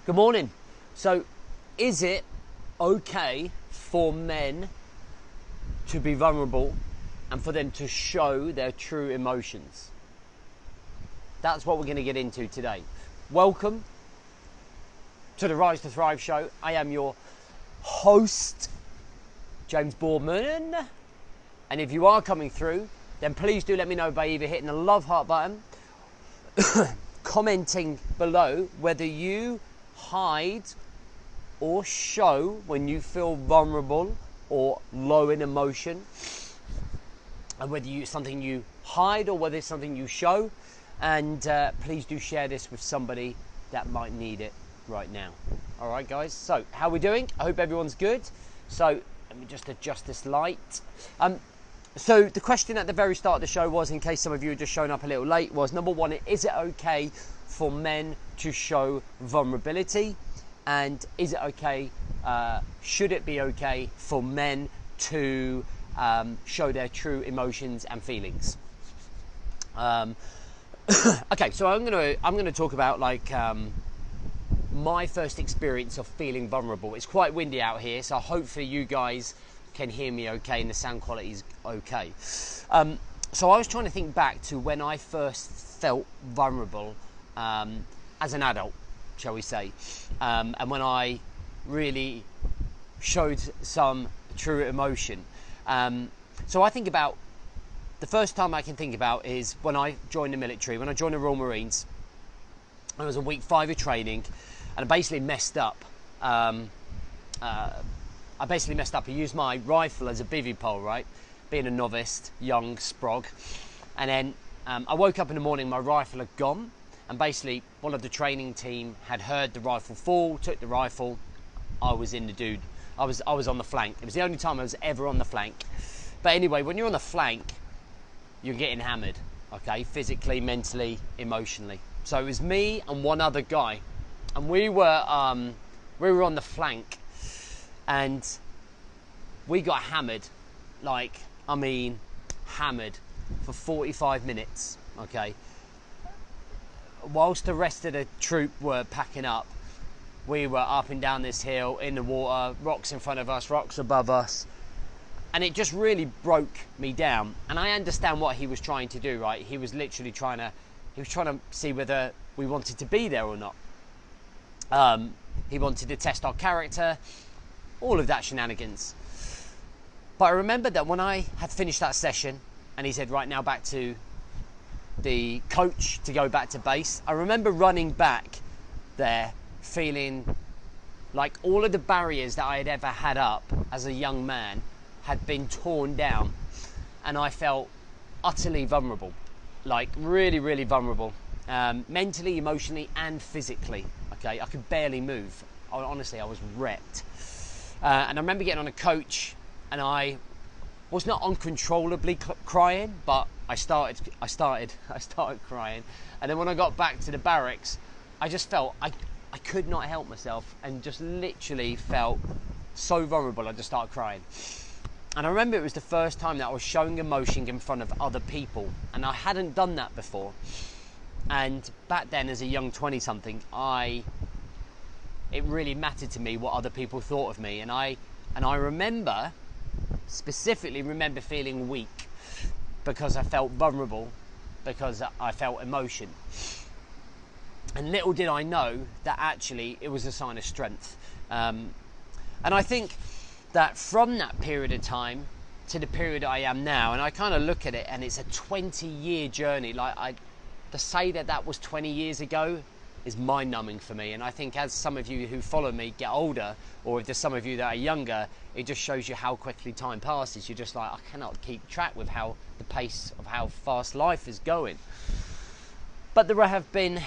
Good morning. So, is it okay for men to be vulnerable and for them to show their true emotions? That's what we're going to get into today. Welcome to the Rise to Thrive show. I am your host, James Boardman. And if you are coming through, then please do let me know by either hitting the love heart button, commenting below whether you hide or show when you feel vulnerable or low in emotion, and whether it's something you hide or whether it's something you show. And please do share this with somebody that might need it right now. All right, guys, so how are we doing? I hope everyone's good. So let me just adjust this light. So the question at the very start of the show was, in case some of you had just shown up a little late, was number one, is it okay for men to show vulnerability? And is it okay, should it be okay for men to show their true emotions and feelings? Okay, so I'm gonna talk about my first experience of feeling vulnerable. It's quite windy out here, so hopefully you guys can hear me okay and the sound quality is okay. So I was trying to think back to when I first felt vulnerable as an adult, shall we say, and when I really showed some true emotion. So I think about, the first time I can think about is when I joined the military, when I joined the Royal Marines. I was on week 5 of training and I basically messed up. I used my rifle as a bivvy pole, right? Being a novice, young sprog. And then I woke up in the morning, my rifle had gone. And basically, one of the training team had heard the rifle fall, took the rifle. I was in the dude. I was on the flank. It was the only time I was ever on the flank. But anyway, when you're on the flank, you're getting hammered, okay? Physically, mentally, emotionally. So it was me and one other guy. And we were on the flank. And we got hammered, hammered for 45 minutes, okay? Whilst the rest of the troop were packing up, we were up and down this hill, in the water, rocks in front of us, rocks above us. And it just really broke me down. And I understand what he was trying to do, right? He was literally trying to see whether we wanted to be there or not. He wanted to test our character, all of that shenanigans. But I remember that when I had finished that session and he said, right, now back to the coach to go back to base, I remember running back there feeling like all of the barriers that I had ever had up as a young man had been torn down, and I felt utterly vulnerable, like really, really vulnerable, mentally, emotionally and physically. Okay, I could barely move. Honestly, I was wrecked. And I remember getting on a coach and I was not uncontrollably crying, but I started crying. And then when I got back to the barracks, I just felt I could not help myself and just literally felt so vulnerable. I just started crying. And I remember it was the first time that I was showing emotion in front of other people, and I hadn't done that before. And back then, as a young 20-something, it really mattered to me what other people thought of me. And I specifically remember feeling weak because I felt vulnerable, because I felt emotion. And little did I know that actually it was a sign of strength. And I think that from that period of time to the period I am now, and I kind of look at it and it's a 20-year journey. To say that was 20 years ago is mind-numbing for me. And I think as some of you who follow me get older, or if there's some of you that are younger, it just shows you how quickly time passes. You're just like, I cannot keep track with the pace of how fast life is going. But there have been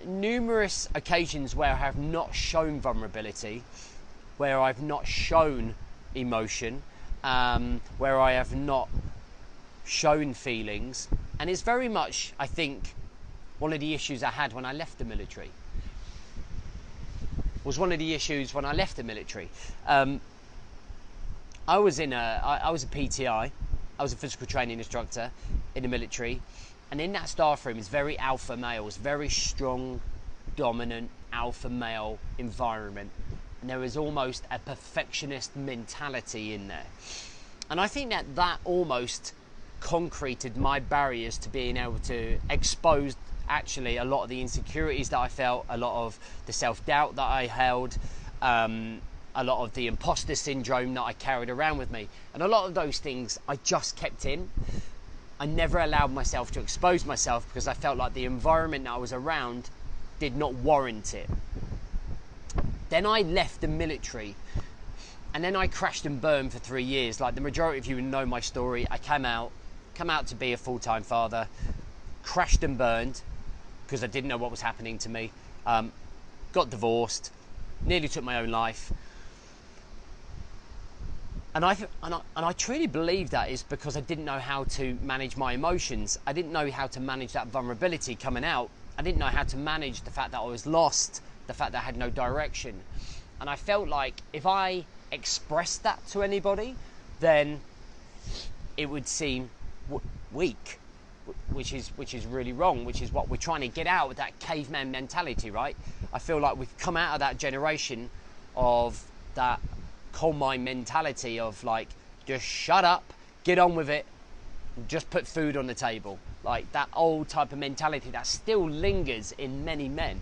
numerous occasions where I have not shown vulnerability, where I've not shown emotion, where I have not shown feelings. And it's very much, I think, one of the issues I had when I left the military. I was a PTI, I was a physical training instructor in the military, and in that staff room is very alpha males, very strong, dominant alpha male environment, and there was almost a perfectionist mentality in there. And I think that almost concreted my barriers to being able to expose actually a lot of the insecurities that I felt, a lot of the self-doubt that I held, a lot of the imposter syndrome that I carried around with me. And a lot of those things I just kept in. I never allowed myself to expose myself because I felt like the environment that I was around did not warrant it. Then I left the military, and then I crashed and burned for 3 years. Like the majority of you know my story. I come out to be a full-time father, crashed and burned because I didn't know what was happening to me, got divorced, nearly took my own life. And I truly believe that is because I didn't know how to manage my emotions. I didn't know how to manage that vulnerability coming out. I didn't know how to manage the fact that I was lost, the fact that I had no direction. And I felt like if I expressed that to anybody, then it would seem weak, which is really wrong, which is what we're trying to get out with that caveman mentality, right? I feel like we've come out of that generation of that coal mine mentality of like, just shut up, get on with it, just put food on the table. Like that old type of mentality that still lingers in many men.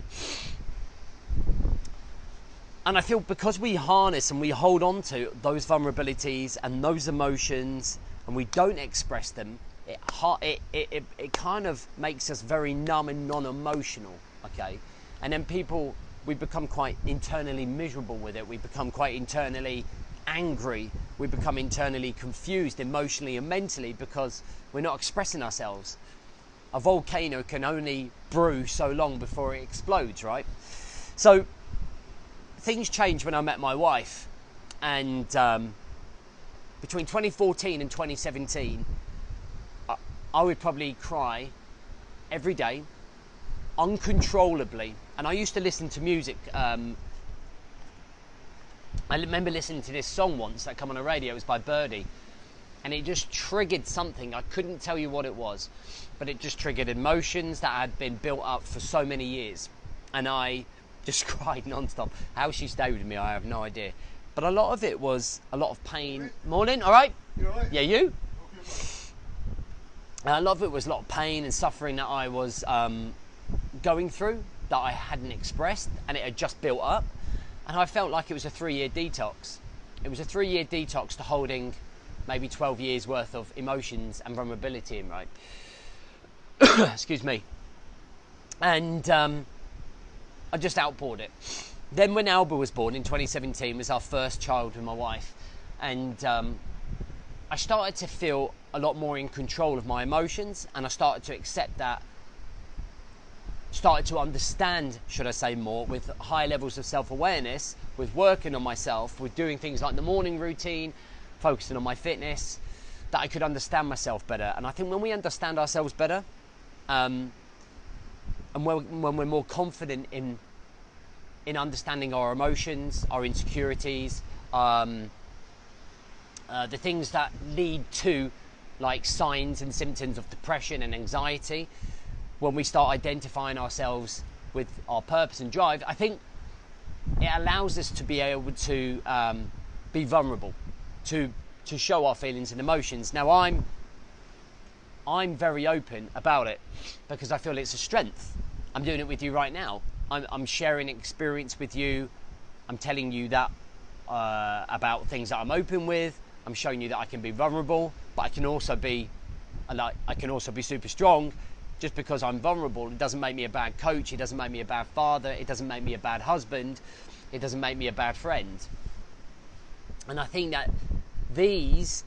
And I feel because we harness and we hold on to those vulnerabilities and those emotions and we don't express them, it kind of makes us very numb and non-emotional, okay? And then we become quite internally miserable with it. We become quite internally angry. We become internally confused emotionally and mentally because we're not expressing ourselves. A volcano can only brew so long before it explodes, right? So things changed when I met my wife, and between 2014 and 2017, I would probably cry every day, uncontrollably. And I used to listen to music. I remember listening to this song once that came on the radio. It was by Birdie, and it just triggered something. I couldn't tell you what it was, but it just triggered emotions that had been built up for so many years, and I just cried non-stop. How she stayed with me, I have no idea. But a lot of it was a lot of pain. Morning, all right? You all right? Yeah, you? Okay. A lot of it was a lot of pain and suffering that I was going through that I hadn't expressed, and it had just built up. And I felt like it was a 3-year detox. It was a 3-year detox to holding maybe 12 years worth of emotions and vulnerability in, right? Excuse me. And I just outpoured it. Then when Alba was born in 2017, was our first child with my wife, and I started to feel a lot more in control of my emotions, and I started to accept that, started to understand, should I say, more, with high levels of self-awareness, with working on myself, with doing things like the morning routine, focusing on my fitness, that I could understand myself better. And I think when we understand ourselves better, and when we're more confident in understanding our emotions, our insecurities, the things that lead to like signs and symptoms of depression and anxiety, when we start identifying ourselves with our purpose and drive, I think it allows us to be able to be vulnerable, to show our feelings and emotions. Now I'm very open about it because I feel it's a strength. I'm doing it with you right now. I'm sharing experience with you. I'm telling you that about things that I'm open with. I'm showing you that I can be vulnerable, but I can also be super strong. Just because I'm vulnerable, it doesn't make me a bad coach. It doesn't make me a bad father. It doesn't make me a bad husband. It doesn't make me a bad friend. And I think that this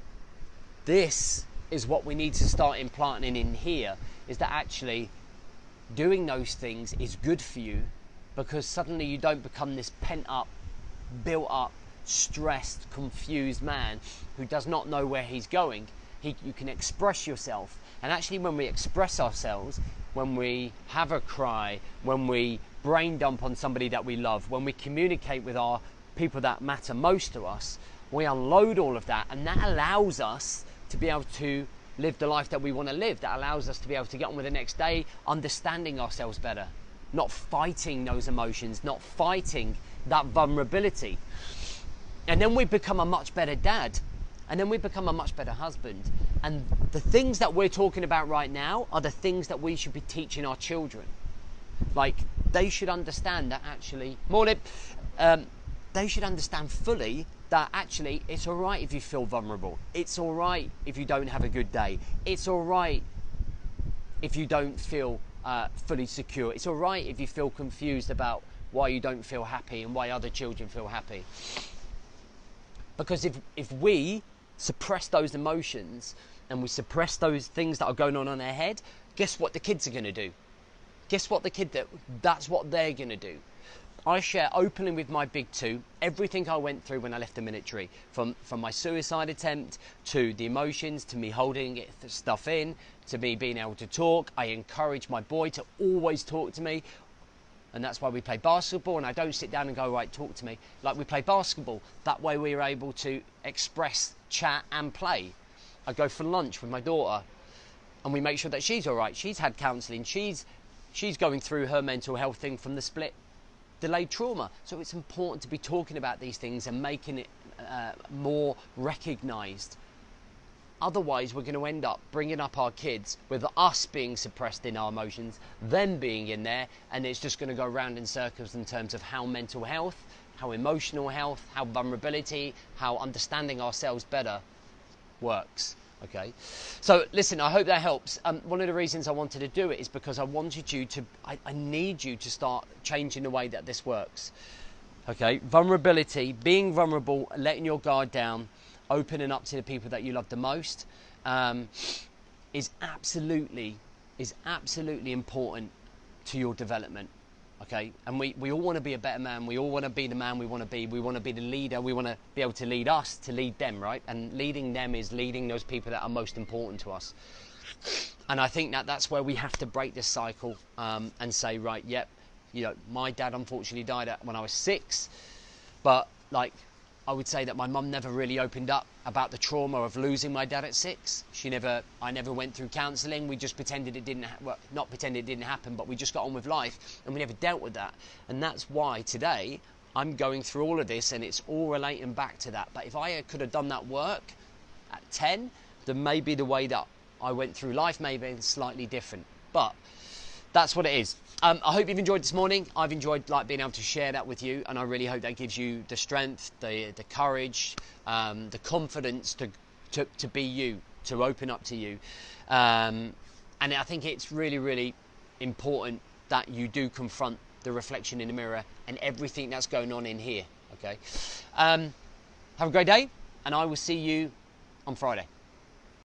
is what we need to start implanting in here, is that actually doing those things is good for you, because suddenly you don't become this pent up, built up, stressed, confused man who does not know where he's going. You can express yourself. And actually when we express ourselves, when we have a cry, when we brain dump on somebody that we love, when we communicate with our people that matter most to us, we unload all of that, and that allows us to be able to live the life that we want to live. That allows us to be able to get on with the next day, understanding ourselves better, not fighting those emotions, not fighting that vulnerability. And then we become a much better dad. And then we become a much better husband. And the things that we're talking about right now are the things that we should be teaching our children. Like, they should understand that actually, they should understand fully that actually it's all right if you feel vulnerable. It's all right if you don't have a good day. It's all right if you don't feel fully secure. It's all right if you feel confused about why you don't feel happy and why other children feel happy. Because if we suppress those emotions and we suppress those things that are going on in their head, guess what the kids are going to do? Guess what that's what they're going to do. I share openly with my big two everything I went through when I left the military, from my suicide attempt to the emotions, to me holding stuff in, to me being able to talk. I encourage my boy to always talk to me. And that's why we play basketball, and I don't sit down and go, right, talk to me. Like, we play basketball. That way we are able to express, chat and play. I go for lunch with my daughter and we make sure that she's all right. She's had counselling. She's going through her mental health thing from the split delayed trauma. So it's important to be talking about these things and making it more recognised. Otherwise, we're going to end up bringing up our kids with us being suppressed in our emotions, them being in there, and it's just going to go round in circles in terms of how mental health, how emotional health, how vulnerability, how understanding ourselves better works. Okay, so listen, I hope that helps. One of the reasons I wanted to do it is because I need you to start changing the way that this works. Okay, vulnerability, being vulnerable, letting your guard down, opening up to the people that you love the most, is absolutely important to your development. Okay, and we all want to be a better man. We all want to be the man we want to be. We want to be the leader. We want to be able to lead us to lead them, right? And leading them is leading those people that are most important to us. And I think that's where we have to break this cycle and say, right, yep, my dad unfortunately died when I was 6, but like, I would say that my mum never really opened up about the trauma of losing my dad at 6. I never went through counselling. We just pretended it didn't, not pretended it didn't happen, but we just got on with life and we never dealt with that. And that's why today I'm going through all of this and it's all relating back to that. But if I could have done that work at 10, then maybe the way that I went through life may have been slightly different. But that's what it is. I hope you've enjoyed this morning. I've enjoyed being able to share that with you, and I really hope that gives you the strength, the courage, the confidence to be you, to open up to you. And I think it's really, really important that you do confront the reflection in the mirror and everything that's going on in here. Okay. Have a great day, and I will see you on Friday.